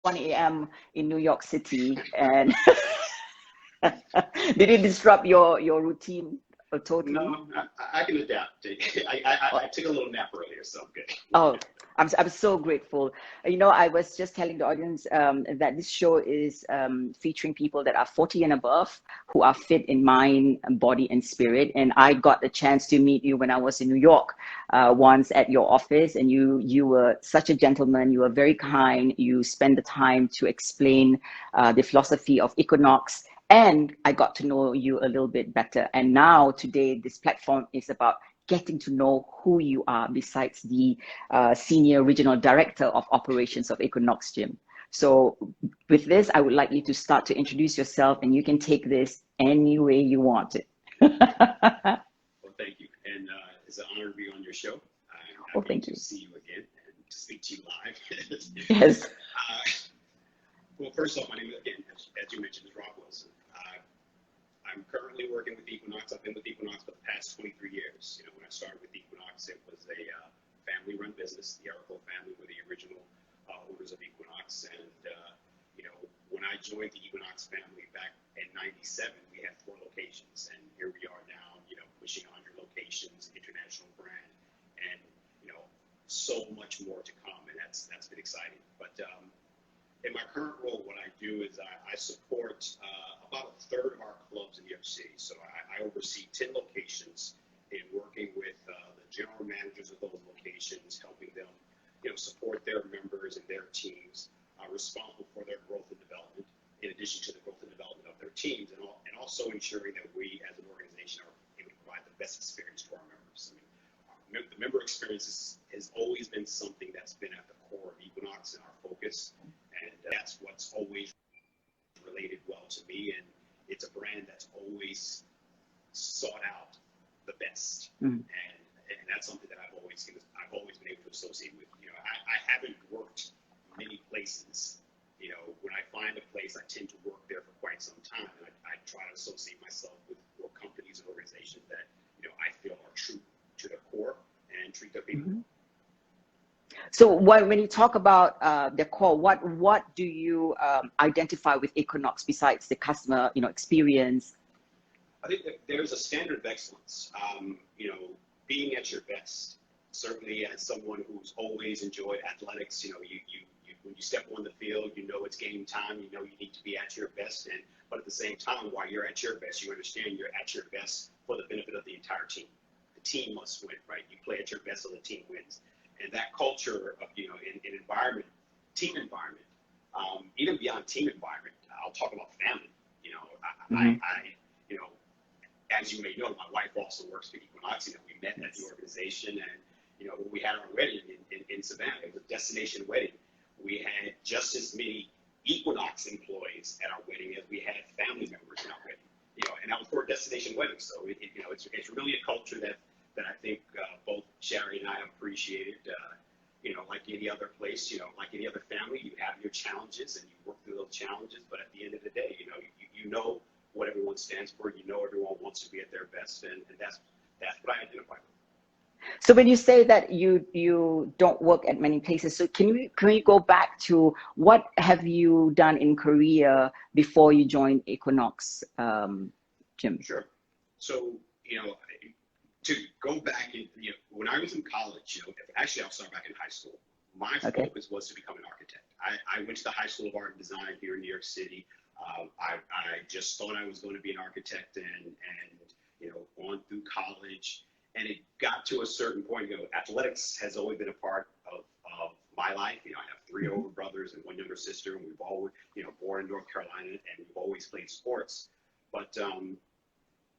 1 a.m. in New York City, and did it disrupt your routine totally? No, I can adapt. I took a little nap earlier, so I'm good. Oh, I'm so grateful. You know, I was just telling the audience that this show is featuring people that are 40 and above who are fit in mind, body, and spirit. And I got the chance to meet you when I was in New York once at your office, and you were such a gentleman. You were very kind. You spent the time to explain the philosophy of Equinox. And I got to know you a little bit better. And now today, this platform is about getting to know who you are besides the Senior Regional Director of Operations of equinoxgym. So with this, I would like you to start to introduce yourself, and you can take this any way you want it. Well, thank you. And it's an honor to be on your show. I'm happy thank you. to see you again and to speak to you live. Yes. Well, first off, my name, again, as you mentioned, is Rob Wilson. I'm currently working with Equinox. I've been with Equinox for the past 23 years. You know, when I started with Equinox, it was a family-run business. The Oracle family were the original owners of Equinox. And, you know, when I joined the Equinox family back in '97, we had 4 locations. And here we are now, you know, pushing 100 locations, international brand, and, you know, so much more to come. And that's been exciting. But in my current role, what I do is I support about a third of our clubs in New York City. So I oversee 10 locations in working with the general managers of those locations, helping them, you know, support their members and their teams, responsible for their growth and development, in addition to the growth and development of their teams, and also ensuring that we, as an organization, are able to provide the best experience to our members. I mean, the member experience has always been something that's been at the core of Equinox and our focus. And that's what's always related well to me. And it's a brand that's always sought out the best. And that's something that I've always been able to associate with. You know, I haven't worked many places. You know, when I find a place, I tend to work there for quite some time. And I try to associate myself with companies and organizations that, you know, I feel are true to the core and treat their people. So when you talk about the core, what do you identify with Equinox besides the customer, you know, experience? I think that there's a standard of excellence. You know, being at your best. Certainly, as someone who's always enjoyed athletics, you know, when you step on the field, you know it's game time. You know you need to be at your best, but at the same time, while you're at your best, you understand you're at your best for the benefit of the entire team. The team must win, right? You play at your best so the team wins. And that culture of, you know, in environment, team environment, even beyond team environment, I'll talk about family. You know, I you know, as you may know, my wife also works for Equinox. You know, we met at the organization, and, you know, when we had our wedding in Savannah, it was a destination wedding. We had just as many Equinox employees at our wedding as we had family members in our wedding. You know, and that was for a destination wedding. So, you know, it's really a culture that I think both Sherry and I appreciated. You know, like any other place, you know, like any other family, you have your challenges and you work through those challenges. But at the end of the day, you know, you know what everyone stands for. You know everyone wants to be at their best, and that's what I identify with. So when you say that you don't work at many places, so can you go back to what have you done in Korea before you joined Equinox Gym? Sure. So, you know, to go back, you know, when I was in college, you know, actually I'll start back in high school. My focus was to become an architect. I went to the High School of Art and Design here in New York City. I just thought I was going to be an architect, and you know, on through college, and it got to a certain point. You know, athletics has always been a part of my life. You know, I have 3 older brothers and 1 younger sister, and we've always, you know, born in North Carolina, and we've always played sports. But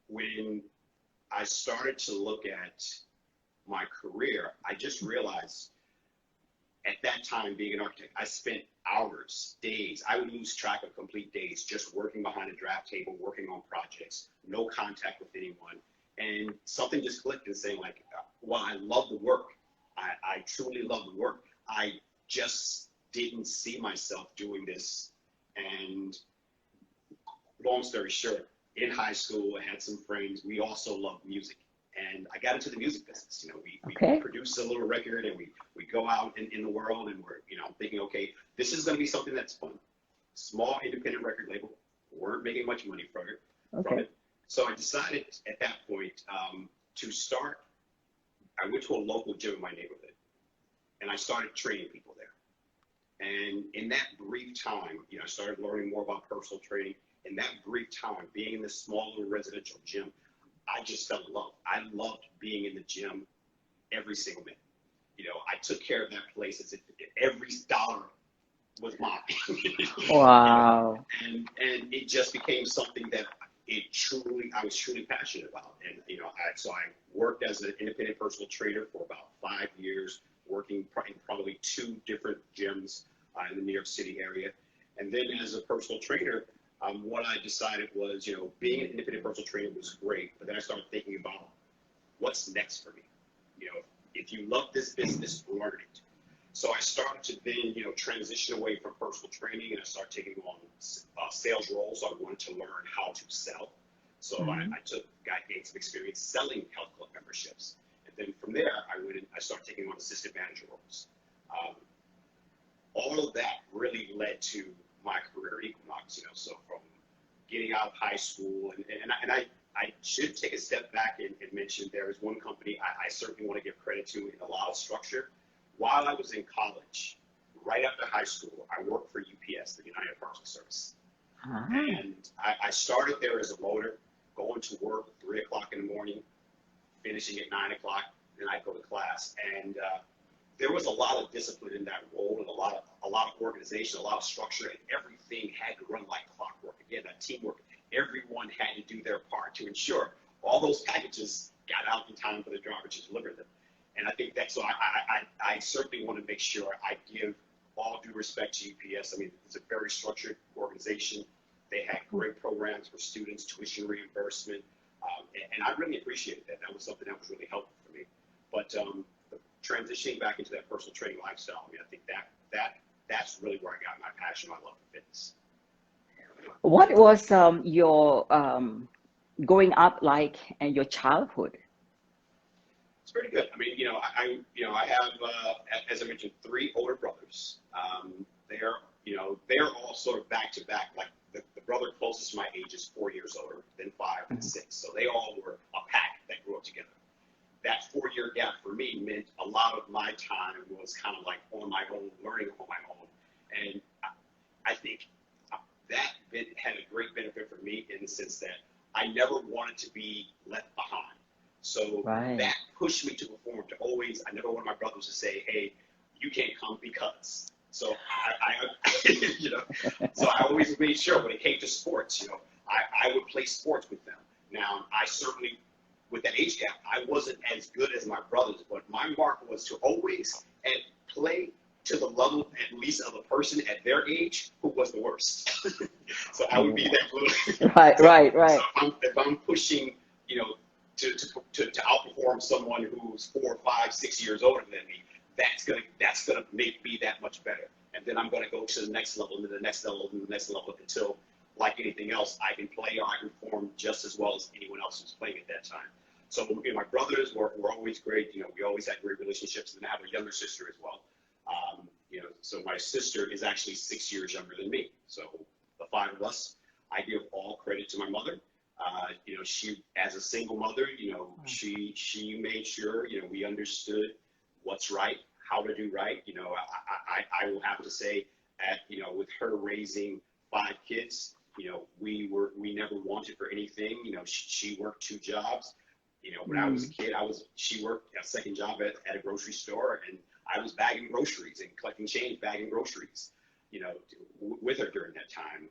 when I started to look at my career, I just realized at that time, being an architect, I spent hours, days. I would lose track of complete days just working behind a draft table, working on projects, no contact with anyone. And something just clicked and saying, like, while I love the work, I truly love the work, I just didn't see myself doing this. And long story short, in high school, I had some friends. We also loved music. and I got into the music business. You know, we Okay. produce a little record, and we go out in the world, and we're, you know, thinking, okay, this is going to be something that's fun. Small independent record label, weren't making much money from it. So I decided at that point to start. I went to a local gym in my neighborhood, and I started training people there. And in that brief time, you know, I started learning more about personal training. In that brief time, being in this small little residential gym, I just fell in love. I loved being in the gym every single minute. You know, I took care of that place as if every dollar was mine. Wow. You know? And it just became something that I was truly passionate about. And, you know, so I worked as an independent personal trainer for about 5 years, working in probably 2 different gyms in the New York City area. And then as a personal trainer, what I decided was, you know, being an independent personal trainer was great, but then I started thinking about what's next for me. You know, if you love this business, learn it. So I started to then, you know, transition away from personal training, and I started taking on sales roles. So I wanted to learn how to sell. So I gained some experience selling health club memberships. And then from there, I started taking on assistant manager roles. All of that really led to my career at Equinox, you know, so from getting out of high school, and I should take a step back and mention there is one company I certainly want to give credit to in a lot of structure. While I was in college, right after high school, I worked for UPS, the United Parcel Service. And I started there as a loader, going to work at 3 o'clock in the morning, finishing at 9 o'clock, then I'd go to class. And there was a lot of discipline in that role, and a lot of organization, a lot of structure, and everything had to run like clockwork. Again, that teamwork, everyone had to do their part to ensure all those packages got out in time for the driver to deliver them. And I think that's so I certainly want to make sure I give all due respect to UPS. I mean, it's a very structured organization. They had great programs for students, tuition reimbursement, and I really appreciated that. That was something that was really helpful for me. But transitioning back into that personal training lifestyle, I mean, I think that's really where I got my passion, my love for fitness. What was your growing up like and your childhood? It's pretty good. I mean, you know, I have, as I mentioned, 3 older brothers. They're all sort of back to back. Like the brother closest to my age is 4 years older, then 5, and 6. So they all were a pack that grew up together. That 4-year gap for me meant a lot of my time was kind of like on my own, learning on my own. And I think that had a great benefit for me in the sense that I never wanted to be left behind. So that pushed me to perform, to always, I never wanted my brothers to say, hey, you can't come because. So you know, so I always made sure when it came to sports, you know, I would play sports with them. Now, I certainly, with that age gap, I wasn't as good as my brothers, but my mark was to always play to the level, at least, of a person at their age who was the worst. So I would be that little. Right. So if I'm pushing, you know, to outperform someone who's 4, 5, 6 years older than me, that's gonna make me that much better. And then I'm gonna go to the next level, and then the next level, and the next level, until, like anything else, I can play or I can perform just as well as anyone else who's playing at that time. So, you know, my brothers were always great. You know, we always had great relationships. And I have a younger sister as well. You know, so my sister is actually 6 years younger than me. So the 5 of us, I give all credit to my mother. You know, she, as a single mother, you know, she made sure, you know, we understood what's right, how to do right. You know, I will have to say, you know, with her raising 5 kids, you know, we never wanted for anything. You know, she worked 2 jobs. You know, when I was a kid, she worked a second job at a grocery store, and I was bagging groceries and collecting change, bagging groceries, you know, with her during that time.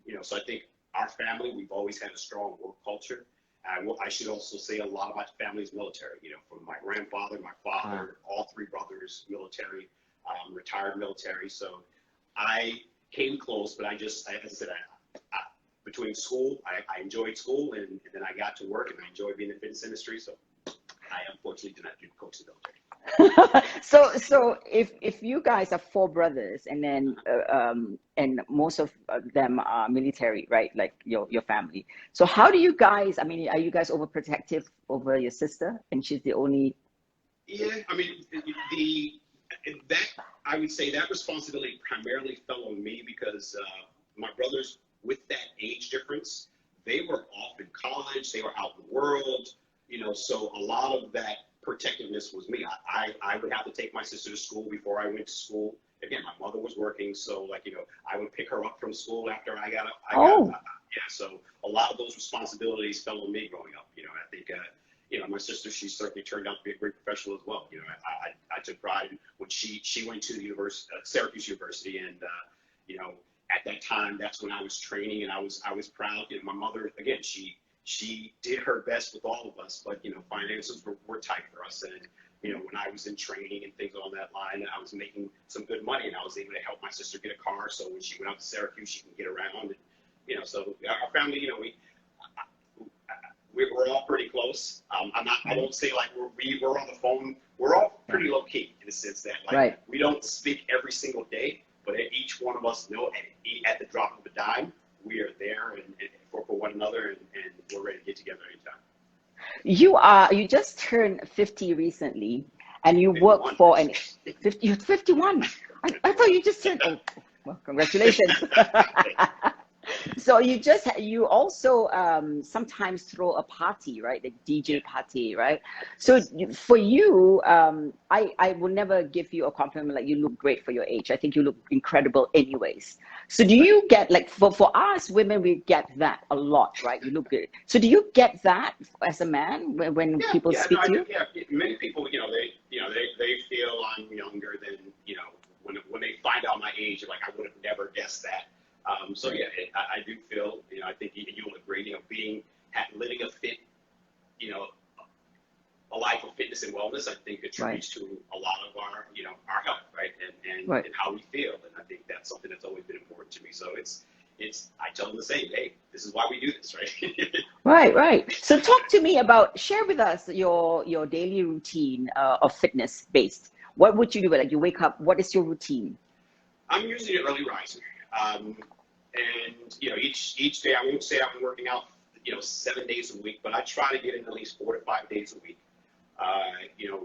You know, so I think our family, we've always had a strong work culture. I should also say a lot of my family is military, you know, from my grandfather, my father, all 3 brothers, military, retired military. So I came close, but as I said, between school, I enjoyed school, and then I got to work, and I enjoyed being in the fitness industry. So I unfortunately did not coach the military. So if you guys are four brothers, and then and most of them are military, right? Like your family. So how do you guys? I mean, are you guys overprotective over your sister, and she's the only? Yeah, I mean, that I would say that responsibility primarily fell on me because my brothers, with that age difference, they were off in college, they were out in the world, so a lot of that protectiveness was me. I would have to take my sister to school before I went to school. Again, my mother was working, so like, I would pick her up from school after Oh, yeah, so a lot of those responsibilities fell on me growing up. I think, my sister, she certainly turned out to be a great professional as well. I took pride in when she went to the university, Syracuse University, and at that time, that's when I was training, and I was proud. My mother, again, she did her best with all of us, but finances were tight for us, and when I was in training and things on that line, I was making some good money, and I was able to help my sister get a car, so when she went out to Syracuse, she can get around, and so our family, we're all pretty close. I won't say like we're on the phone. We're all pretty low key in the sense that like right. we don't speak every single day, but each one of us know at the drop of a dime, we are there and for one another, and we're ready to get together anytime. You just turned 50 recently, and you work 51. for an 50. You're 51. I thought you just turned. Oh, well, congratulations. So you also sometimes throw a party, right? The DJ party, right? So for you, I will never give you a compliment like you look great for your age. I think you look incredible anyways. So do you get like for us women, we get that a lot, right? You look good. So do you get that as a man when people Yeah, speak no, to you? yeah. Many people, they feel I'm younger than, when they find out my age, like I would have never guessed that. So yeah, I do feel, I think you'll agree, living a fit, a life of fitness and wellness, I think Right. attributes to a lot of our, our health, right, Right. and how we feel, and I think that's something that's always been important to me. So I tell them the same, hey, this is why we do this, right? Right, right. So talk to me about, share with us your daily routine of fitness based. What would you do? Like you wake up, what is your routine? I'm usually an early riser, and each day I won't say I'm working out, 7 days a week, but I try to get in at least 4 to 5 days a week.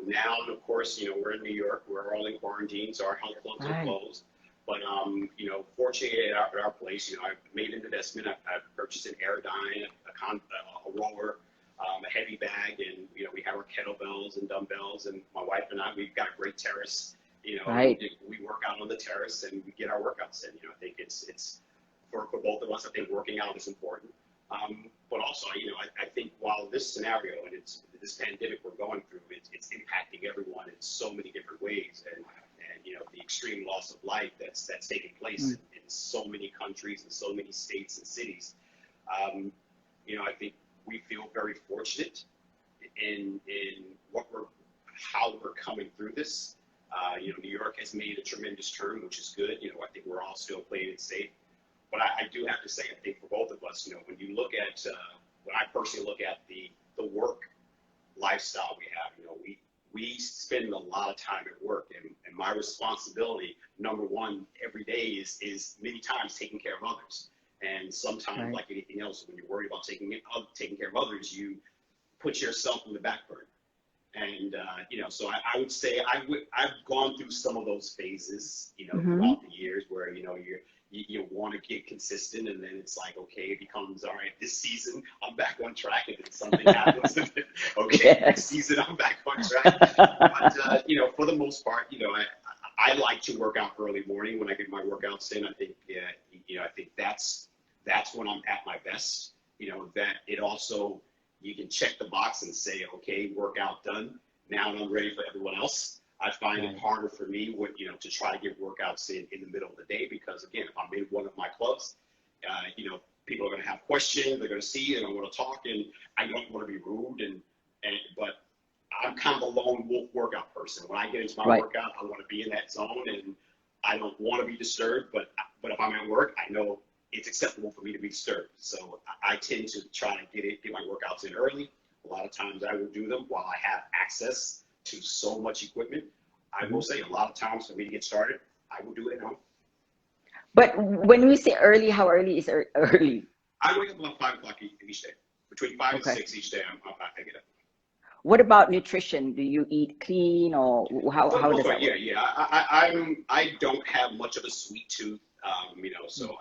Now, of course, we're in New York. We're all in quarantine, so our health clubs are Right. closed. But, fortunately at our place, I've made an investment. I've purchased an Aerodyne, a rower, a heavy bag, and, we have our kettlebells and dumbbells. And my wife and I, we've got a great terrace. Right. We work out on the terrace and we get our workouts in. I think it's for both of us. I think working out is important. But also, I think while this scenario and this pandemic we're going through, it's impacting everyone in so many different ways, and the extreme loss of life that's taking place in so many countries and so many states and cities. I think we feel very fortunate in how we're coming through this. New York has made a tremendous turn, which is good. I think we're all still playing it safe. But I do have to say, I think for both of us, when you look at, when I personally look at the work lifestyle we have, we spend a lot of time at work, and my responsibility, number one, every day is many times taking care of others. And sometimes, Right. like anything else, when you're worried about taking care of others, you put yourself in the back burner. And, so I would say I've gone through some of those phases, Mm-hmm. throughout the years where, you want to get consistent, and then it's like, okay, it becomes, all right, this season I'm back on track, and then something happens. Okay, next Yes. season I'm back on track. But, for the most part, I like to work out early morning when I get my workouts in. I think, I think that's when I'm at my best, that it also, you can check the box and say, okay, workout done. Now I'm ready for everyone else. I find it harder for me to try to get workouts in the middle of the day, because again, if I'm in one of my clubs, people are going to have questions. They're going to see, and I want to talk, and I don't want to be rude. But I'm kind of a lone wolf workout person. When I get into my Right. workout, I want to be in that zone, and I don't want to be disturbed. But if I'm at work, I know it's acceptable for me to be disturbed. So I tend to try to get my workouts in early. A lot of times I will do them while I have access to so much equipment. I will say a lot of times for me to get started, I will do it at home. But when we say early, how early is early? I wake up about 5 o'clock each day. Between 5 and Okay. 6 each day, I get up. What about nutrition? Do you eat clean, or how does that work? Yeah. I don't have much of a sweet tooth, you know, so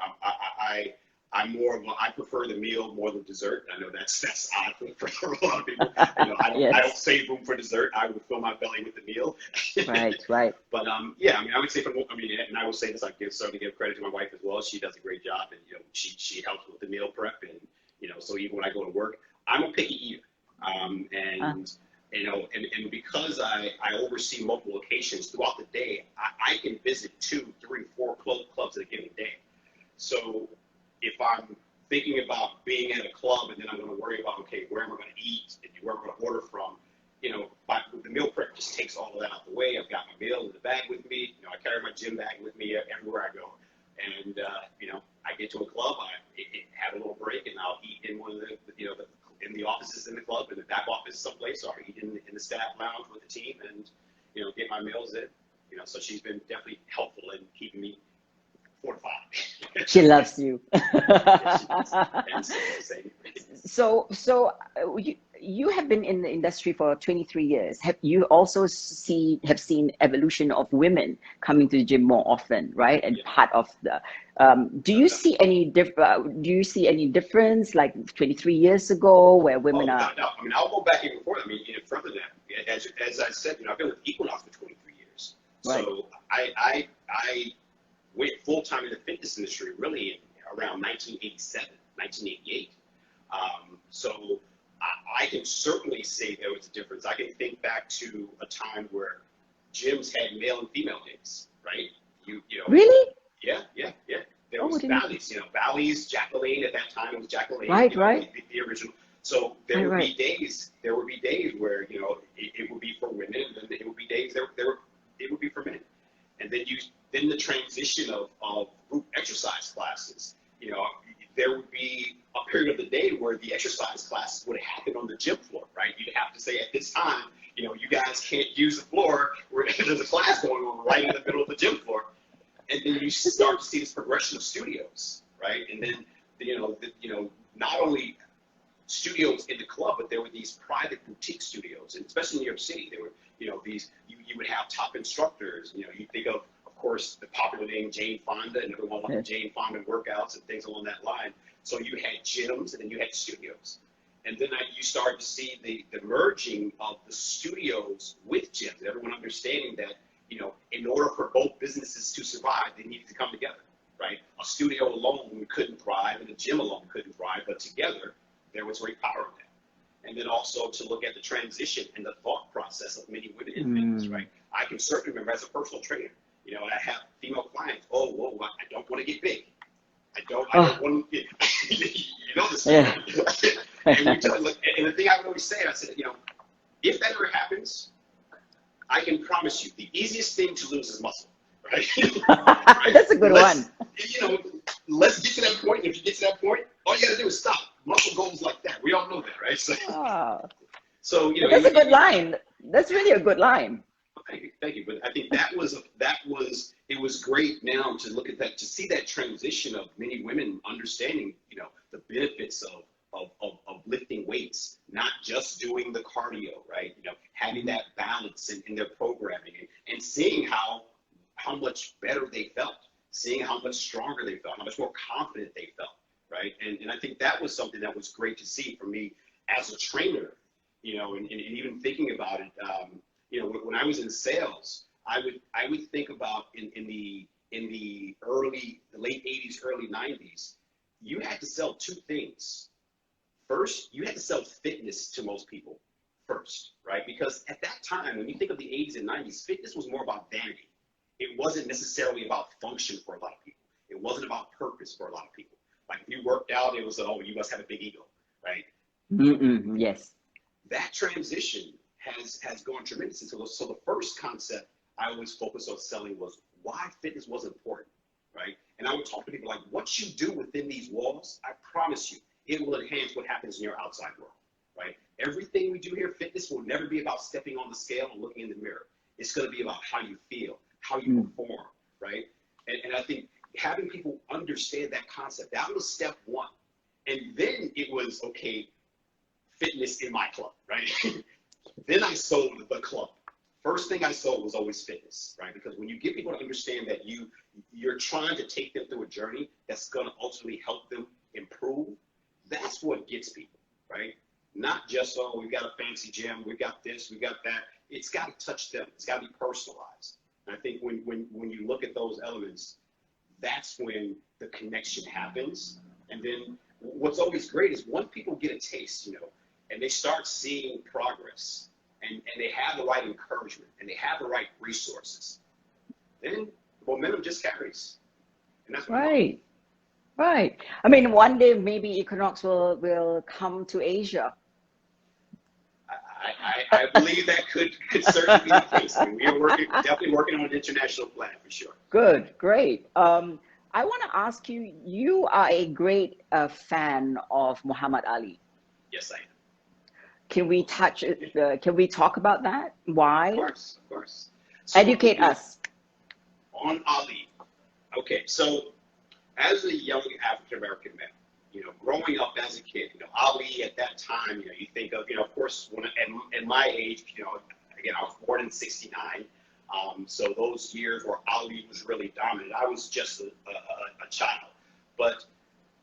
I'm more of a, I prefer the meal more than dessert. I know that's odd for a lot of people. You know, I Yes. don't save room for dessert. I would fill my belly with the meal. Right. But yeah, I mean, I would say and I will say this, certainly give credit to my wife as well. She does a great job, and you know, she helps with the meal prep, and you know, so even when I go to work, I'm a picky eater, and you know, and because I oversee multiple locations throughout the day, I can visit 2, 3, 4 clubs at a given day. So if I'm thinking about being at a club and then I'm going to worry about, okay, where am I going to eat and where I'm going to order from, you know, the meal prep just takes all of that out the way. I've got my meal in the bag with me. You know, I carry my gym bag with me everywhere I go. And, you know, I get to a club, I have a little break, and I'll eat in one of the you know, in the offices in the club, in the back office someplace, or eat in the staff lounge with the team and, you know, get my meals in. You know, so she's been definitely helpful in keeping me fortified. She loves you. So you have been in the industry for 23 years. Have you also have seen evolution of women coming to the gym more often, right? And part of the do you see any difference like 23 years ago where women are? No. I mean, I'll go back even before. I mean, even further than that. As I said, you know, I've been with Equinox for 23 years. Right. So I went full time in the fitness industry really around 1987, 1988. So I can certainly say there was a difference. I can think back to a time where gyms had male and female days, right? You know. Really? Yeah. There was Bally's, you know, Bally's, Jacqueline, at that time it was Jacqueline, right, you know, right. The original. So there would be days where, you know, it would be for women, and then it would be days it would be for men. And then the transition of group exercise classes, you know, there would be a period of the day where the exercise classes would happen on the gym floor, right? You'd have to say at this time, you know, you guys can't use the floor where there's a class going on right in the middle of the gym floor. And then you start to see this progression of studios, right? And then, you know, not only studios in the club, but there were these private boutique studios, and especially in New York City, there were, you know, these, you would have top instructors. You know, you think of course, the popular name Jane Fonda, and everyone wanted Jane Fonda workouts and things along that line. So you had gyms, and then you had studios. And then you started to see the merging of the studios with gyms, everyone understanding that, you know, in order for both businesses to survive, they needed to come together, right? A studio alone couldn't thrive, and a gym alone couldn't thrive, but together, there was great power in that. And then also to look at the transition and the thought process of many women in fitness, right? I can certainly remember as a personal trainer, you know, I have female clients, I don't want to get big. I don't want to get, you know this. Yeah. And the thing I would always say, I said, you know, if that ever happens, I can promise you the easiest thing to lose is muscle, right? Right? That's a good one. You know, let's get to that point. If you get to that point, all you got to do is stop. Muscle goes like that. We all know that, right? So you know, that's a good line. That's really a good line. Thank you. But I think it was great now to look at that, to see that transition of many women understanding, you know, the benefits of lifting weights, not just doing the cardio, right? You know, having that balance in their programming and seeing how much better they felt, seeing how much stronger they felt, how much more confident they felt, right? And I think that was something that was great to see for me as a trainer, you know, and even thinking about it, you know, when I was in sales, I would think about in the late 80s, early 90s, you had to sell two things. First, you had to sell fitness to most people first, right? Because at that time, when you think of the 80s and 90s, fitness was more about vanity. It wasn't necessarily about function for a lot of people. It wasn't about purpose for a lot of people. Like if you worked out, it was, oh, you must have a big ego, right? Yes. That transition has gone tremendously. So the first concept I always focused on selling was why fitness was important, right? And I would talk to people like, what you do within these walls, I promise you, it will enhance what happens in your outside world, right? Everything we do here, fitness will never be about stepping on the scale and looking in the mirror. It's going to be about how you feel, how you perform, right? And I think having people understand that concept, that was step one. And then it was, okay, fitness in my club, right? Then I sold the club. First thing I sold was always fitness, right? Because when you get people to understand that you're trying to take them through a journey that's going to ultimately help them improve, that's what gets people, right? Not just, oh, we've got a fancy gym, we've got this, we've got that. It's got to touch them. It's got to be personalized. And I think when you look at those elements, that's when the connection happens. And then what's always great is once people get a taste, and they start seeing progress, and they have the right encouragement, and they have the right resources, then the momentum just carries. And that's what right. Right. I mean, one day maybe Equinox will come to Asia. I believe that could certainly be the case. I mean, we are definitely working on an international plan for sure. Good, great. I want to ask you, you are a great fan of Muhammad Ali. Yes, I am. Can we can we talk about that? Why? Of course, of course. So, educate us. On Ali. Okay, so as a young African-American man, growing up as a kid, Ali at that time, you think of, of course, at my age, again, I was born in '69. So those years where Ali was really dominant, I was just a child. But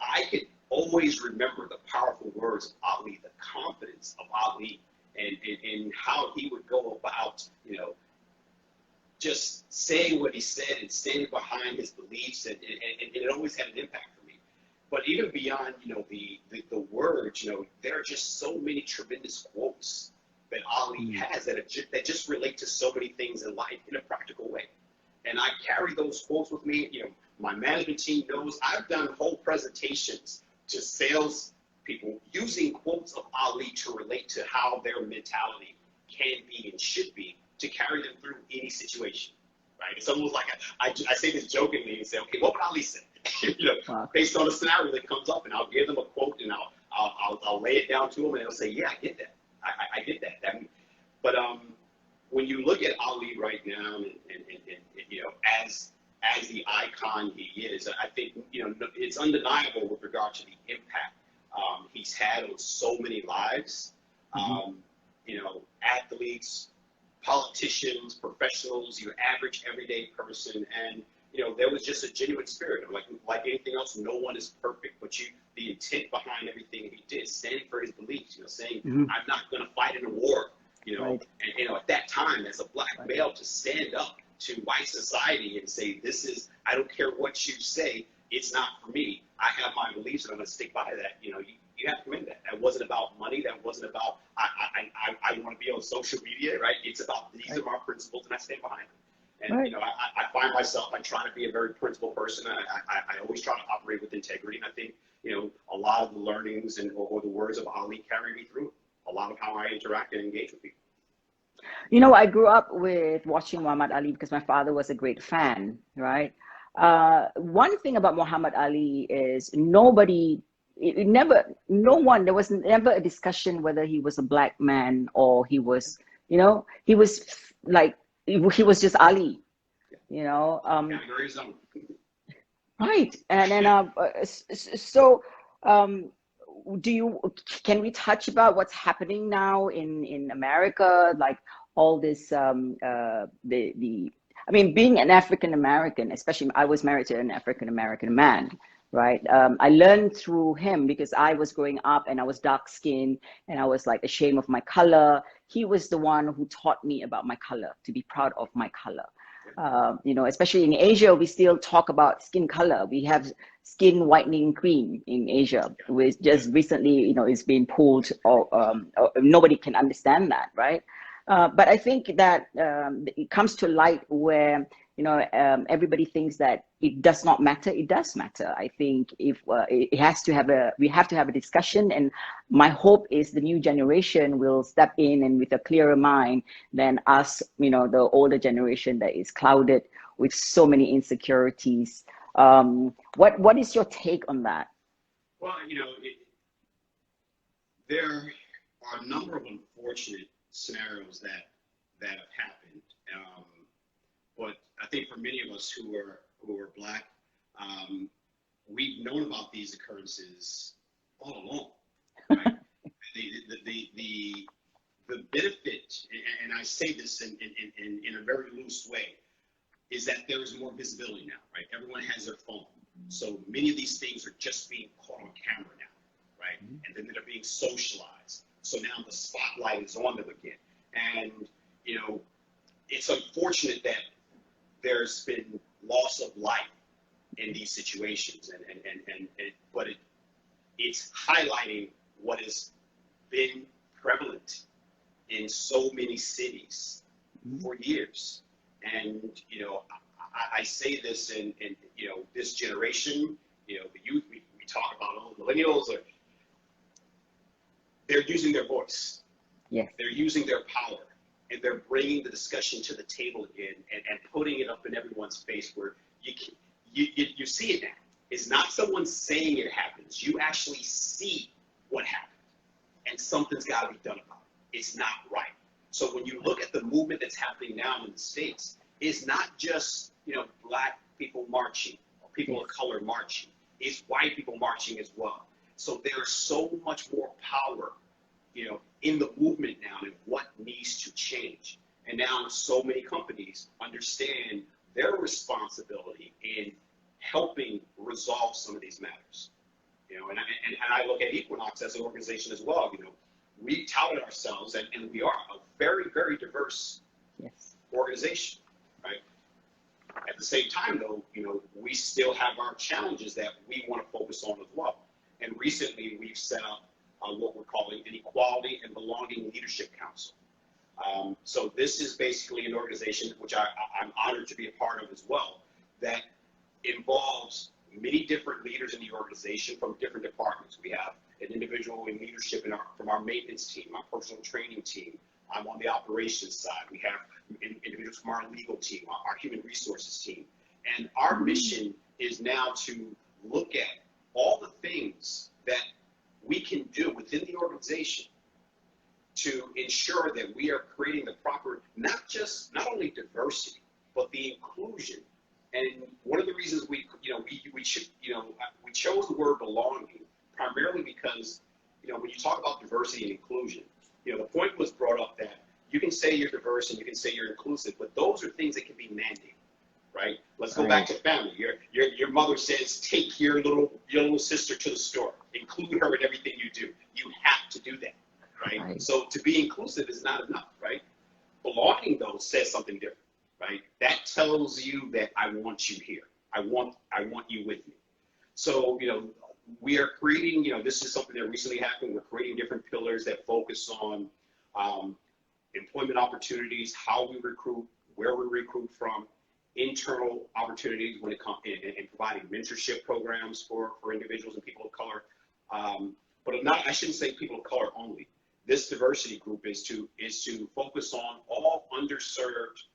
I could always remember the powerful words of Ali, the confidence of Ali, and how he would go about, just saying what he said and standing behind his beliefs, and it always had an impact for me. But even beyond, the words, there are just so many tremendous quotes that Ali has that just relate to so many things in life in a practical way. And I carry those quotes with me. My management team knows I've done whole presentations to sales people using quotes of Ali to relate to how their mentality can be and should be to carry them through any situation, right? It's almost like I say this jokingly and say, okay, what would Ali say? Based on a scenario that comes up, and I'll give them a quote, and I'll lay it down to them, and they'll say, yeah, I get that. I get that. But when you look at Ali right now, and as the icon he is, I think it's undeniable with regard to the impact he's had on so many lives. Athletes, politicians, professionals, your average everyday person, and there was just a genuine spirit. Like anything else, no one is perfect, but the intent behind everything he did, standing for his beliefs, saying, I'm not going to fight in a war, right. And at that time, as a black male, to stand up to white society and say, I don't care what you say, it's not for me. I have my beliefs and I'm going to stick by that. You have to commend that. That wasn't about money. That wasn't about, I want to be on social media, right? It's about, these are my principles and I stand behind them. And, I find myself, I try to be a very principled person. I always try to operate with integrity. And I think, a lot of the learnings or the words of Ali carry me through a lot of how I interact and engage with people. I grew up with watching Muhammad Ali because my father was a great fan, right? One thing about Muhammad Ali is there was never a discussion whether he was a black man or he was, he was like, he was just Ali, right. And then, so, can we touch about what's happening now in America? Like all this, being an African American, especially I was married to an African American man, right? I learned through him because I was growing up and I was dark skinned and I was like ashamed of my color. He was the one who taught me about my color, to be proud of my color. Especially in Asia, we still talk about skin color. We have skin whitening cream in Asia, which just recently, it's been pulled, or nobody can understand that, right? But I think that it comes to light where, everybody thinks that it does not matter. It does matter. I think if we have to have a discussion, and my hope is the new generation will step in and with a clearer mind than us, the older generation that is clouded with so many insecurities. What is your take on that? Well, there are a number of unfortunate scenarios that have happened. But I think for many of us who are Black, we've known about these occurrences all along. Right? The benefit, and I say this in a very loose way, is that there is more visibility now, right? Everyone has their phone. So many of these things are just being caught on camera now, right? And then they're being socialized. So now the spotlight is on them again. And, you know, it's unfortunate that there's been loss of life in these situations. But it's highlighting what has been prevalent in so many cities for years. And, you know, I say this in you know, this generation, you know, the youth, we talk about all the millennials, they're using their voice. Yes. They're using their power, and they're bringing the discussion to the table again and putting it up in everyone's face where you see it now. It's not someone saying it happens. You actually see what happened, and something's got to be done about it. It's not right. So when you look at the movement that's happening now in the States, it's not just, you know, Black people marching or people of color marching. It's white people marching as well. So there's so much more power, you know, in the movement now and what needs to change. And now so many companies understand their responsibility in helping resolve some of these matters. You know, and I look at Equinox as an organization as well. You know, we touted ourselves, and we are a very, very diverse organization, right? At the same time, though, you know, we still have our challenges that we want to focus on as well. And recently, we've set up what we're calling an Equality and Belonging Leadership Council. So this is basically an organization which I'm honored to be a part of as well, that involves many different leaders in the organization from different departments. We have an individual in leadership from our maintenance team, our personal training team. I'm on the operations side. We have individuals from our legal team, our human resources team. And our mission is now to look at all the things that we can do within the organization to ensure that we are creating the proper, not only diversity, but the inclusion. And one of the reasons we chose the word belonging primarily because, you know, when you talk about diversity and inclusion, you know, the point was brought up that you can say you're diverse and you can say you're inclusive, but those are things that can be mandated, right? Let's go back to family. Your mother says, take your little sister to the store, include her in everything you do. You have to do that, right? So to be inclusive is not enough, right? Belonging, though, says something different, right? That tells you that I want you here. I want you with me. So, you know, we are creating, you know, this is something that recently happened. We're creating different pillars that focus on employment opportunities, how we recruit, where we recruit from, internal opportunities when it comes in providing mentorship programs for individuals and people of color. But I shouldn't say people of color only. This diversity group is to focus on all underserved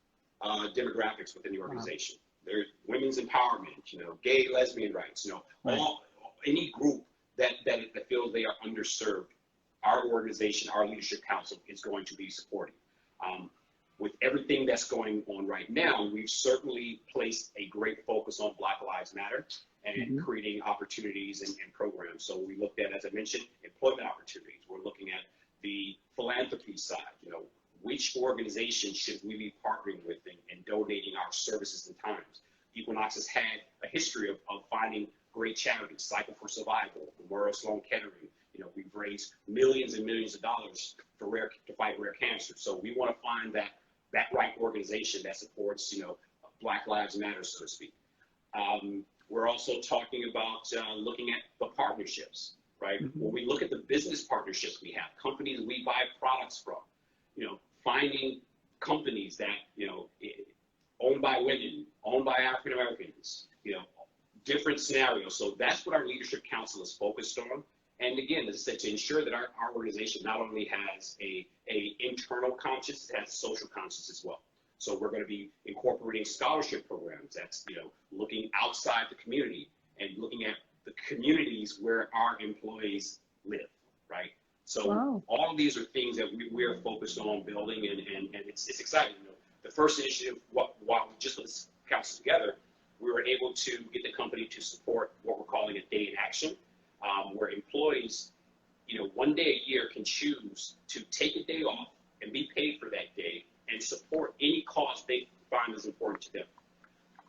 demographics within the organization. There's women's empowerment, you know, gay, lesbian rights, you know, any group that feels they are underserved, our organization, our leadership council is going to be supporting. With everything that's going on right now, we've certainly placed a great focus on Black Lives Matter and creating opportunities and programs. So we looked at, as I mentioned, employment opportunities. We're looking at the philanthropy side, you know, which organization should we be partnering with and donating our services and times. Equinox has had a history of finding great charities, Cycle for Survival, Memorial Sloan Kettering. You know, we've raised millions and millions of dollars to fight rare cancer. So we want to find that right organization that supports, you know, Black Lives Matter, so to speak. We're also talking about looking at the partnerships, right? When we look at the business partnerships we have, companies we buy products from, you know, finding companies that, you know, owned by women, owned by African Americans, you know, different scenarios. So that's what our leadership council is focused on. And again, as I said, to ensure that our organization not only has a internal conscience, it has social conscience as well. So we're going to be incorporating scholarship programs. That's, you know, looking outside the community and looking at the communities where our employees live, right? So Wow. all of these are things that we're focused on building, and it's exciting. You know, the first initiative, while we just put this council together, we were able to get the company to support what we're calling a day in action, where employees, you know, 1 day a year can choose to take a day off and be paid for that day and support any cause they find is important to them.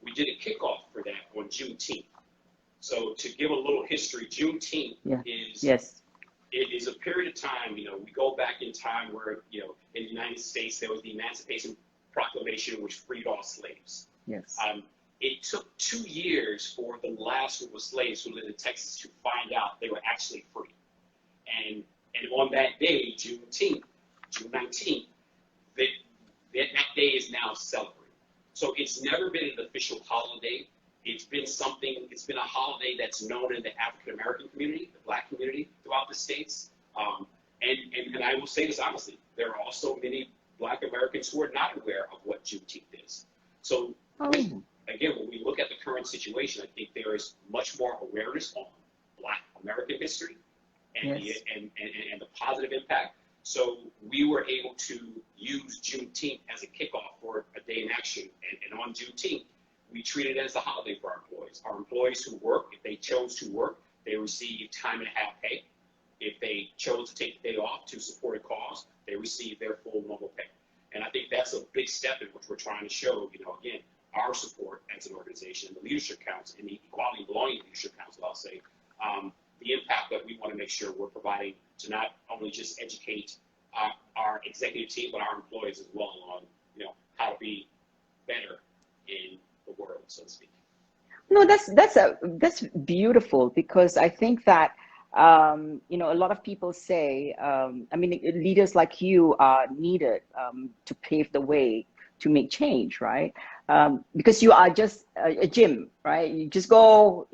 We did a kickoff for that on Juneteenth. So to give a little history, Juneteenth it is a period of time, you know, we go back in time where, you know, in the United States, there was the Emancipation Proclamation, which freed all slaves. Yes. It took 2 years for the last group of slaves who lived in Texas to find out they were actually free. And on that day, Juneteenth, June 19th, that day is now celebrated. So it's never been an official holiday. It's been a holiday that's known in the African American community, the Black community throughout the states. And I will say this honestly, there are also many Black Americans who are not aware of what Juneteenth is. So when we look at the current situation, I think there is much more awareness on Black American history and the positive impact. So we were able to use Juneteenth as a kickoff for a day in action. And on Juneteenth, we treat it as a holiday for our employees. Our employees who work, if they chose to work, they receive time and a half pay. If they chose to take the day off to support a cause, they receive their full normal pay. And I think that's a big step in which we're trying to show, you know, again, our support as an organization, the Leadership Council, and the Equality and Belonging Leadership Council, I'll say, the impact that we want to make sure we're providing to not only just educate our executive team, but our employees as well on, you know, how to be better in the world, so to speak. No, that's beautiful, because I think that you know, a lot of people say, I mean, leaders like you are needed to pave the way to make change, right? Because you are just a gym, right? You just go,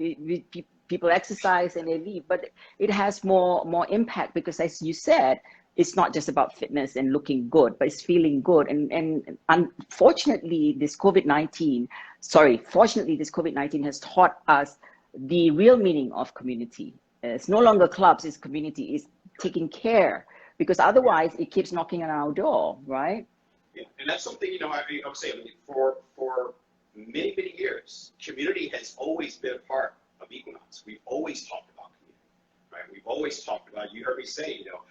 people exercise and they leave, but it has more impact, because as you said, it's not just about fitness and looking good, but it's feeling good. And unfortunately, fortunately, this COVID-19 has taught us the real meaning of community. It's no longer clubs, it's community, it's taking care, because otherwise it keeps knocking on our door, right? Yeah, and that's something, you know, I would say, I mean, for many, many years, community has always been a part of Equinox. We've always talked about community, right? We've always talked about, you heard me say, you know,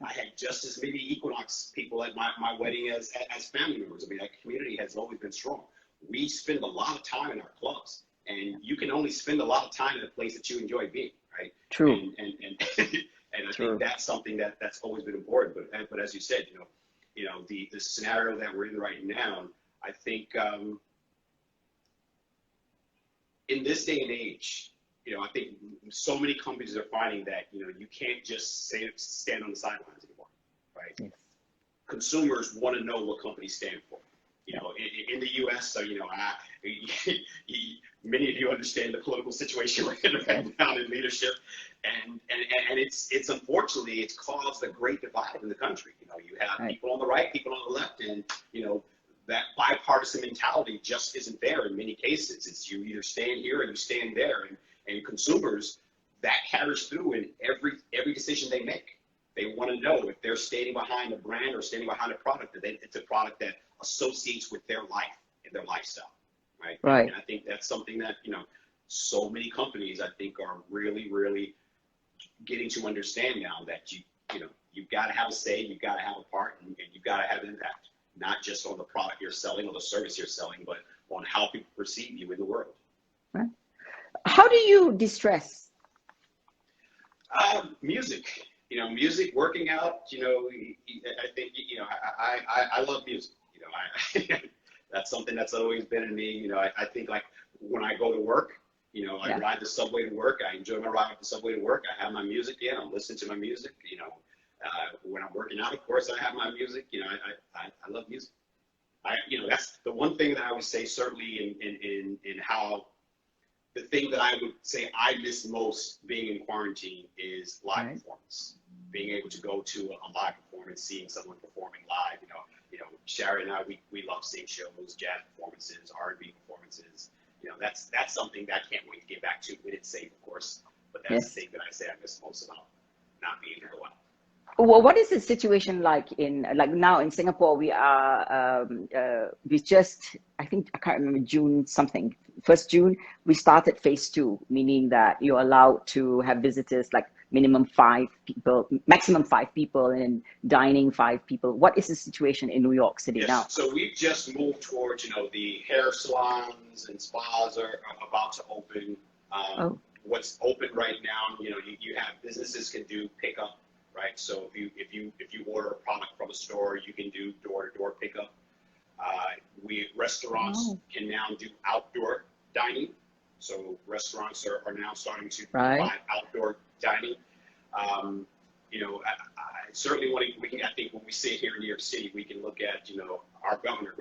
I had just as many Equinox people at my wedding as family members. I mean, that community has always been strong. We spend a lot of time in our clubs, and you can only spend a lot of time in a place that you enjoy being, right? True. And I think that's something that's always been important. But as you said, you know, the scenario that we're in right now, I think in this day and age, you know, I think so many companies are finding that, you know, you can't just stand on the sidelines anymore, right? Yes. Consumers want to know what companies stand for. You know, in the U.S., so, you know, many of you understand the political situation we're in right now in leadership, and it's unfortunately, it's caused a great divide in the country. You know, you have people on the right, people on the left, and, you know, that bipartisan mentality just isn't there in many cases. It's you either stand here or you stand there, and consumers, that carries through in every decision they make. They want to know if they're standing behind a brand or standing behind a product, that it's a product that associates with their life and their lifestyle, right? Right. And I think that's something that, you know, so many companies, I think, are really, really getting to understand now, that you know, you've got to have a say, you've got to have a part, and you've got to have an impact, not just on the product you're selling or the service you're selling, but on how people perceive you in the world. Right. How do you de-stress? Music, you know, music, working out, you know, I think, you know, I love music, you know, that's something that's always been in me. You know, I think, like, when I go to work, you know, I ride the subway to work, I enjoy my ride with the subway to work, I have my music in, I'm listening to my music, you know, when I'm working out, of course, I have my music, you know, I love music. You know, that's the one thing that I would say, certainly in how, the thing that I would say I miss most being in quarantine is live performance. Being able to go to a live performance, seeing someone performing live. You know, Sherry and I, we love seeing shows, jazz performances, R&B performances. You know, that's something that I can't wait to get back to when it's safe, of course. But that's the thing that I say I miss most about not being able to go out. Well, what is the situation like in like now in Singapore? We are we just I think I can't remember June something. 1st June we started phase 2, meaning that you're allowed to have visitors like minimum 5 people, maximum 5 people, and dining 5 people. What is the situation in New York City Yes, now? so we've just moved towards, the hair salons and spas are about to open. Oh, What's open right now, you have businesses can do pickup, right? So if you order a product from a store, you can do door-to-door pickup. Restaurants oh, can now do outdoor dining. So restaurants are now starting to right. provide outdoor dining. Um, certainly we can, I think when we sit here in New York City, we can look at, our Governor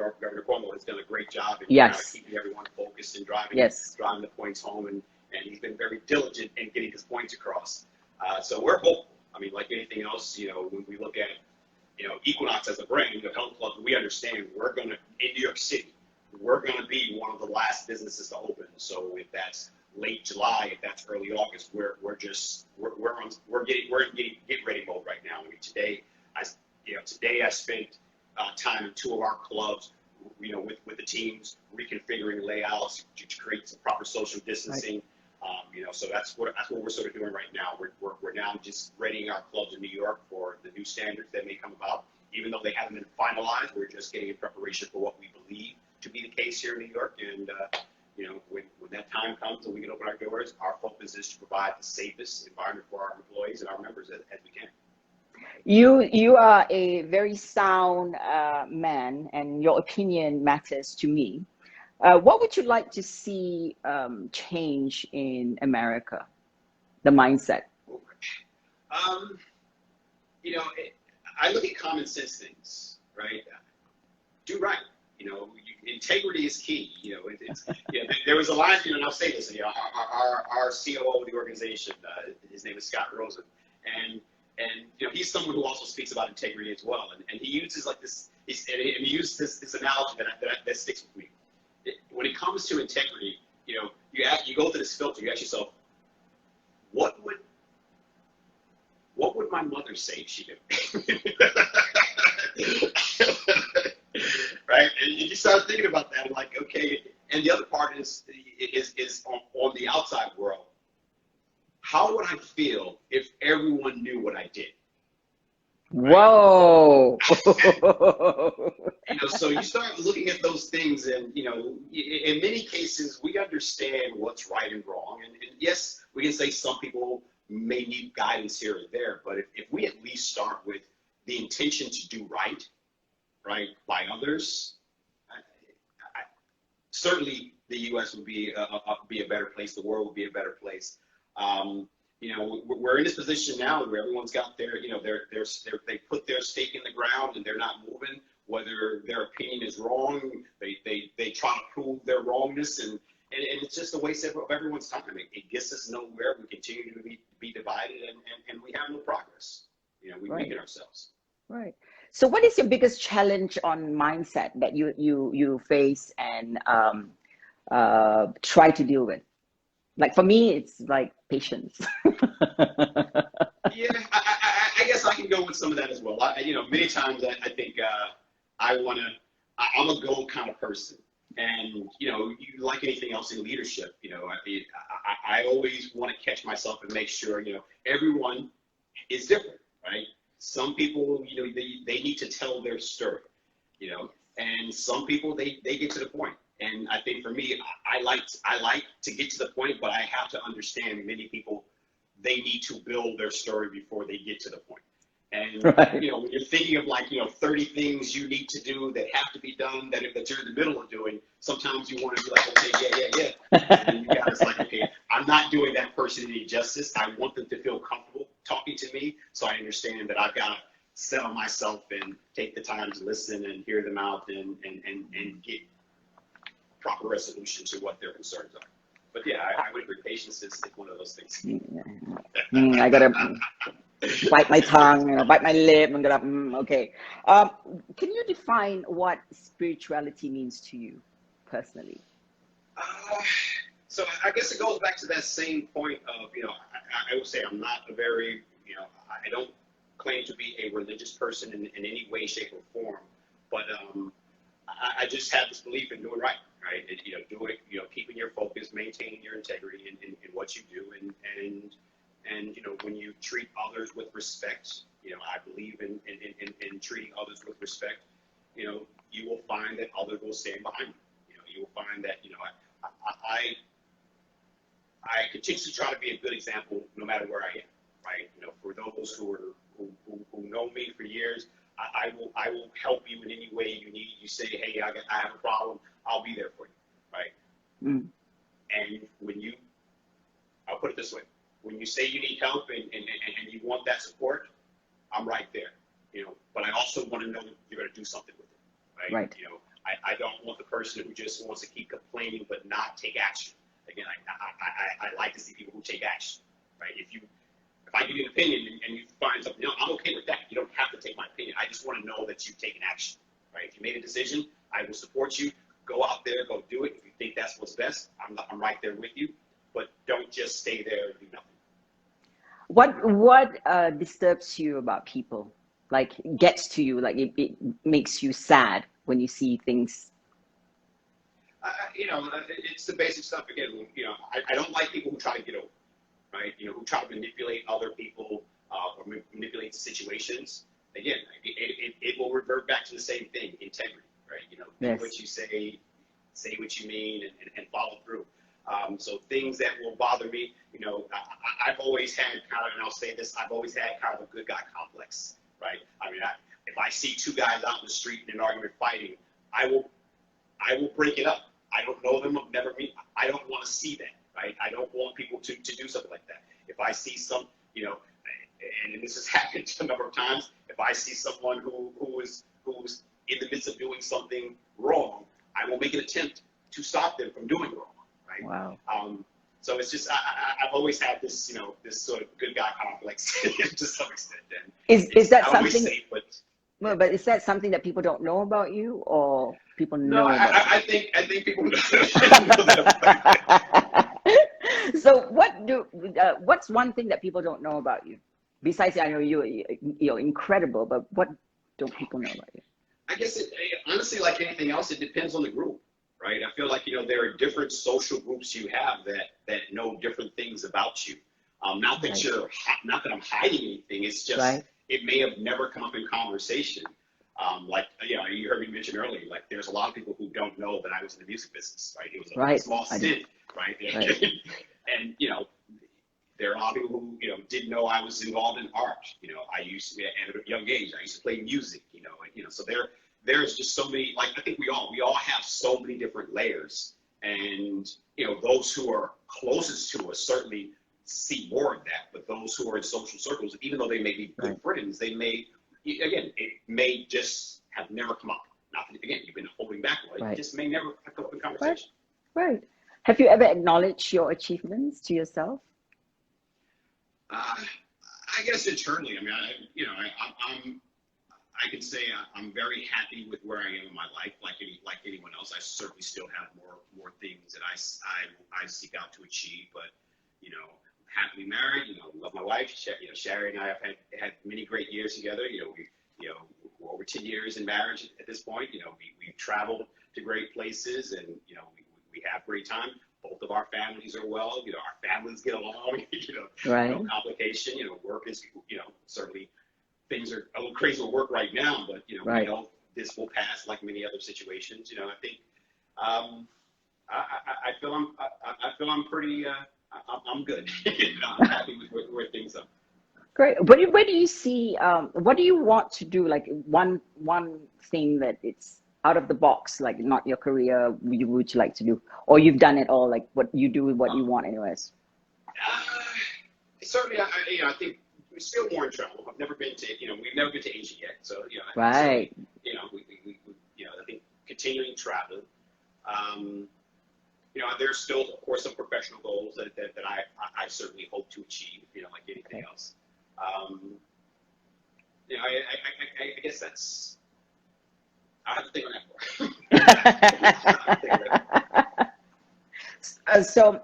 Cuomo has done a great job in kind of Yes, keeping everyone focused and driving yes. the points home. And he's been very diligent in getting his points across. So we're hopeful. I mean, like anything else, when we look at, Equinox as a brand, the health club, we understand in New York City, we're going to be one of the last businesses to open. So if that's late July, if that's early August, we're in get ready mode right now. I mean, today I spent time in 2 of our clubs, with the teams reconfiguring layouts to create some proper social distancing. So that's what we're sort of doing right now. We're now just readying our clubs in New York for the new standards that may come about. Even though they haven't been finalized, we're just getting in preparation for what we believe to be the case here in New York. And when that time comes and we can open our doors, our focus is to provide the safest environment for our employees and our members as we can. You are a very sound man, and your opinion matters to me. What would you like to see change in America? The mindset. Um, I look at common sense things, right? Do right. Integrity is key. There was a line, and I'll say this. Our COO of the organization, his name is Scott Rosen, and he's someone who also speaks about integrity as well. And he uses like this. He used this analogy that sticks with me. When it comes to integrity, you go through this filter. You ask yourself, what would my mother say if she knew? Right? And you start thinking about that, like, okay. And the other part is on the outside world. How would I feel if everyone knew what I did? Right? Whoa. So you start looking at those things, and in many cases we understand what's right and wrong, and yes, we can say some people may need guidance here or there, but if we at least start with the intention to do right by others, certainly the U.S. would be a better place. The world would be a better place. We're in this position now where everyone's got they put their stake in the ground and they're not moving. Whether their opinion is wrong, they try to prove their wrongness, and it's just a waste of everyone's time. It gets us nowhere. We continue to be divided, and we have no progress. We weaken ourselves. Right. So what is your biggest challenge on mindset that you face and try to deal with? Like for me, it's like patience. Yeah, I guess I can go with some of that as well. Many times I think I'm a go kind of person. And, you like anything else in leadership, I always want to catch myself and make sure, everyone is different, right? Some people, they need to tell their story, and some people, they get to the point. And I think for me, I like to get to the point, but I have to understand many people, they need to build their story before they get to the point. And, Right. When you're thinking of 30 things you need to do that have to be done that you're in the middle of doing, sometimes you want to be like, okay, yeah. And then you guys like, okay, I'm not doing that person any justice. I want them to feel comfortable talking to me. So I understand that I've got to settle myself and take the time to listen and hear them out and get proper resolution to what their concerns are. But yeah, I would agree. Patience is one of those things. I gotta bite my tongue, bite my lip, and okay. Can you define what spirituality means to you personally? So I guess it goes back to that same point of, I would say I'm not a very, I don't claim to be a religious person in any way, shape, or form, but I just have this belief in doing right, right? And, do it, keeping your focus, maintaining your integrity in what you do, and when you treat others with respect, I believe in treating others with respect. You will find that others will stand behind you. You will find that I continuously try to be a good example no matter where I am, right? For those who know me for years, I will help you in any way you need. You say, hey, I have a problem, I'll be there for you, right? Mm. And I'll put it this way, when you say you need help and you want that support, I'm right there, but I also want to know that you're going to do something with it, right? I don't want the person who just wants to keep complaining but not take action. Again, I like to see people who take action, right? If I give you an opinion and you find something, I'm okay with that. You don't have to take my opinion. I just want to know that you've taken action, right? If you made a decision, I will support you. Go out there, go do it. If you think that's what's best, I'm right there with you. But don't just stay there and do nothing. What disturbs you about people? Like, gets to you, like it makes you sad when you see things? It's the basic stuff again. I don't like people who try to get over, right? Who try to manipulate other people or manipulate situations. Again, it will revert back to the same thing: integrity, right? Do what you say what you mean, and follow through. So things that will bother me, I've always had kind of, and I'll say this, I've always had kind of a good guy complex, right? I mean, if I see two guys out in the street in an argument fighting, I will break it up. I don't know them, I've never met. I don't want to see that, right? I don't want people to do something like that. If I see some, and this has happened a number of times, if I see someone who's in the midst of doing something wrong, I will make an attempt to stop them from doing wrong, right? Wow. So it's just I've always had this, this sort of good guy complex to some extent. And is that something? Safe, but is that something that people don't know about you, or people know? No, I think people know that. So what's one thing that people don't know about you? Besides, I know you're incredible, but what don't people know about you? I guess honestly, like anything else, it depends on the group, right? I feel like there are different social groups you have that know different things about you. Not that not that I'm hiding anything. It's just it may have never come up in conversation. You heard me mention earlier, like there's a lot of people who don't know that I was in the music business, right? It was a small stint, right? And there are a lot of people who didn't know I was involved in art. I used to, at a young age, I used to play music. So there's just so many. Like I think we all have so many different layers, and those who are closest to us certainly see more of that. But those who are in social circles, even though they may be good friends, they may. Again, it may just have never come up. Not that, again, you've been holding back on it. It just may never come up in conversation. Right. Have you ever acknowledged your achievements to yourself? I guess internally. I mean, I can say I'm very happy with where I am in my life. Like anyone else, I certainly still have more things that I seek out to achieve. But happily married, love my wife. Sherry and I have had many great years together. We're over 10 years in marriage at this point. We've traveled to great places, and we have great time. Both of our families are well. Our families get along. No complication. Work is, certainly things are a little crazy with work right now, but we know this will pass like many other situations. I think I feel I'm pretty. I'm good. I'm happy with where things are. Great. Where do you see? What do you want to do? Like one thing that it's out of the box, like not your career. Would you like to do, or you've done it all? Like what you do, what you want, anyways. Certainly, I think we're still more in travel. I've never been to, we've never been to Asia yet. So, right. We I think continuing travel. There's still, of course, some professional goals that I certainly hope to achieve, like anything else. I guess that's, I have to think on that more. So,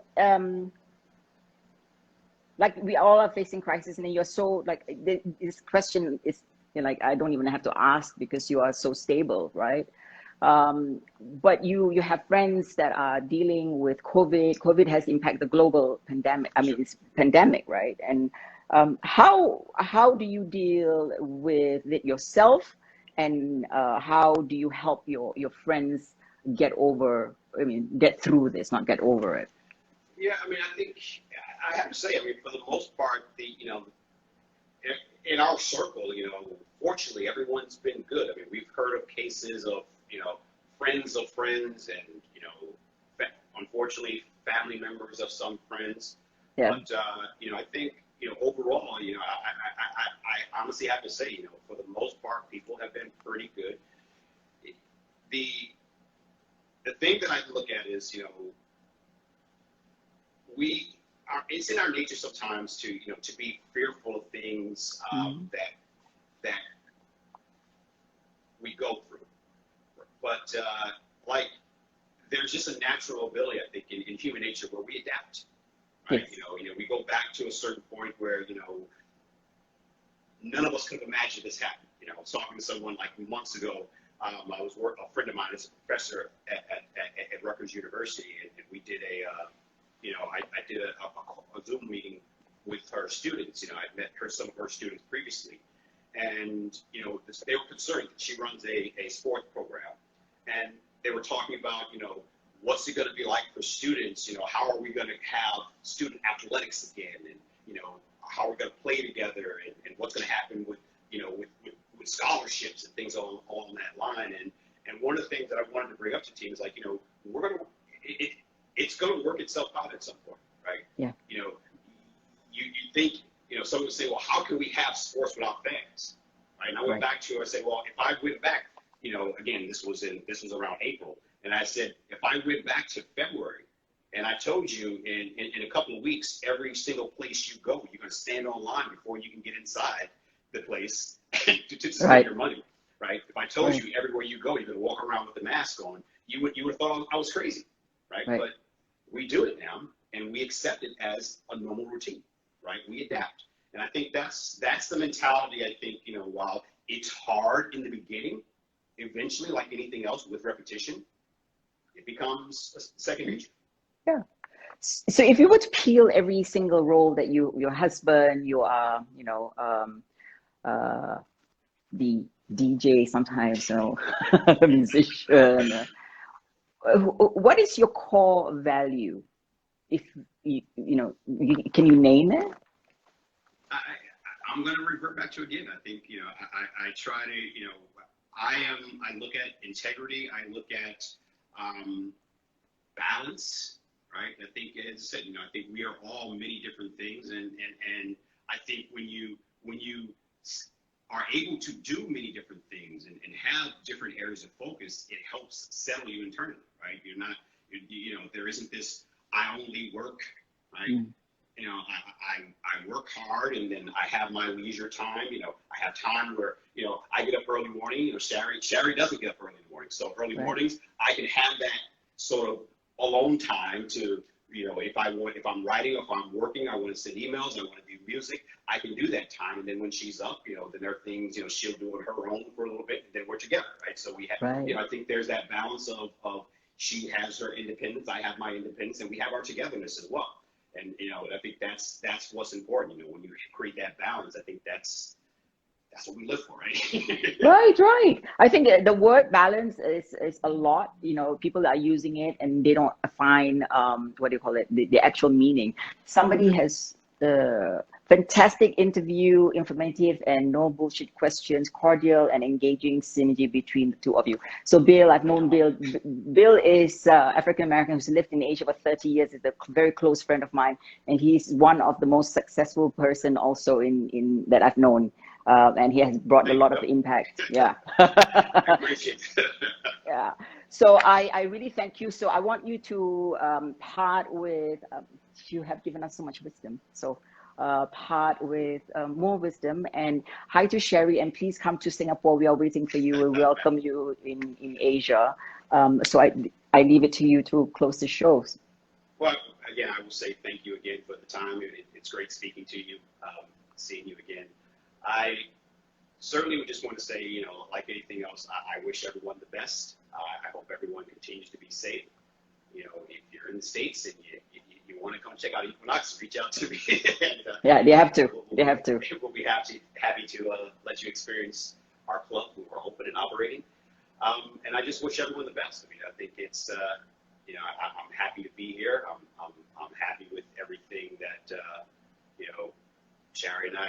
like we all are facing crisis, and then you're so like this question is, you know, like I don't even have to ask because you are so stable, right? But you have friends that are dealing with COVID. COVID has impacted the global pandemic. I mean, it's pandemic, right? And how do you deal with it yourself, and how do you help your friends get over? I mean, get through this, not get over it. Yeah, I mean, I think I have to say, I mean, for the most part, in our circle, fortunately, everyone's been good. I mean, we've heard of cases of, friends of friends and, unfortunately, family members of some friends. Yeah. But, I think, overall, I honestly have to say, for the most part, people have been pretty good. The thing that I look at is, it's in our nature sometimes to be fearful of things that we go through. But like there's just a natural ability, I think, in human nature where we adapt. Right? Yes. We go back to a certain point where none of us could have imagined this happened. I was talking to someone like months ago. A friend of mine is a professor at Rutgers University, and we did I did a Zoom meeting with her students. I'd met some of her students previously, and they were concerned. She runs a sports program, and they were talking about what's it going to be like for students. How are we going to have student athletics again, and how are we going to play together, and what's going to happen with with scholarships and things along that line. And one of the things that I wanted to bring up to the team is like we're going to it's going to work itself out at some point, right? Yeah. You think, someone would say, well, how can we have sports without fans? Right. And I went back to, I said, well, if I went back, again, this was around April. And I said, if I went back to February and I told you in a couple of weeks, every single place you go, you're going to stand online before you can get inside the place to spend your money. Right. If I told you everywhere you go, you're going to walk around with the mask on, you would have thought I was crazy. Right. But we do it now, and we accept it as a normal routine, right? We adapt. And I think that's the mentality, I think, while it's hard in the beginning, eventually, like anything else with repetition, it becomes second nature. Yeah. So if you were to peel every single role that your husband, you are, the DJ sometimes, musician, what is your core value? If can you name it? I'm going to revert back to again. I think I try to I look at integrity. I look at balance. Right. I think, as I said, I think we are all many different things, and I think when you are able to do many different things and have different areas of focus, it helps settle you internally, right? You're not, there isn't this, I only work, right? I work hard, and then I have my leisure time. I have time where, I get up early morning. Sherry doesn't get up early in the morning. So early mornings, I can have that sort of alone time to, if I'm writing, if I'm working, I want to send emails, I want to do music, I can do that time. And then when she's up, then there are things, she'll do on her own for a little bit, and then we're together, right? So we have, I think there's that balance of she has her independence, I have my independence, and we have our togetherness as well. And, I think that's what's important, when you create that balance. I think that's what we live for, right? Right. I think the word balance is a lot. People are using it and they don't find what do you call it, the actual meaning. Somebody has fantastic interview, informative and no bullshit questions, cordial and engaging synergy between the two of you. So Bill, I've known Bill. Bill is African American who's lived in Asia for 30 years. Is a very close friend of mine, and he's one of the most successful person also in that I've known. And he has brought a lot of impact. Yeah. I appreciate it. Yeah. So I really thank you. So I want you to part with, you have given us so much wisdom. So part with more wisdom. And hi to Sherry, and please come to Singapore. We are waiting for you. We welcome you in Asia. So I leave it to you to close the show. Well, again, I will say thank you again for the time. It's great speaking to you, seeing you again. I certainly would just want to say, you know, like anything else, I wish everyone the best. I hope everyone continues to be safe. You know, if you're in the States and you want to come check out Equinox, reach out to me. And, yeah, they have to. They have to. We'll be happy to let you experience our club. We're open and operating. And I just wish everyone the best. I mean, I think it's, you know, I'm happy to be here. I'm happy with everything that, you know, Shari and I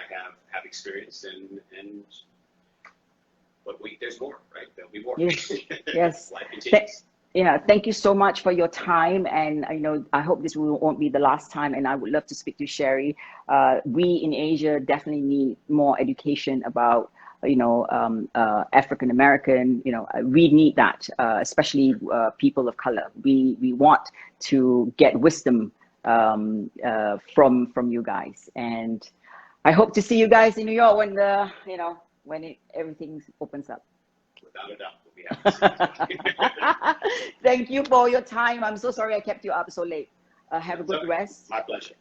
have experienced, but there's more, right? There'll be more. Yes. Yes. Life continues. Yeah, thank you so much for your time, and you know, I hope this won't be the last time, and I would love to speak to Shari. We in Asia definitely need more education about, you know, African American, you know, we need that, especially people of color. We want to get wisdom from you guys, and I hope to see you guys in New York when you know, when everything opens up. Without a doubt, we'll be happy to see you. Thank you for your time. I'm so sorry I kept you up so late. Have a good rest. My pleasure.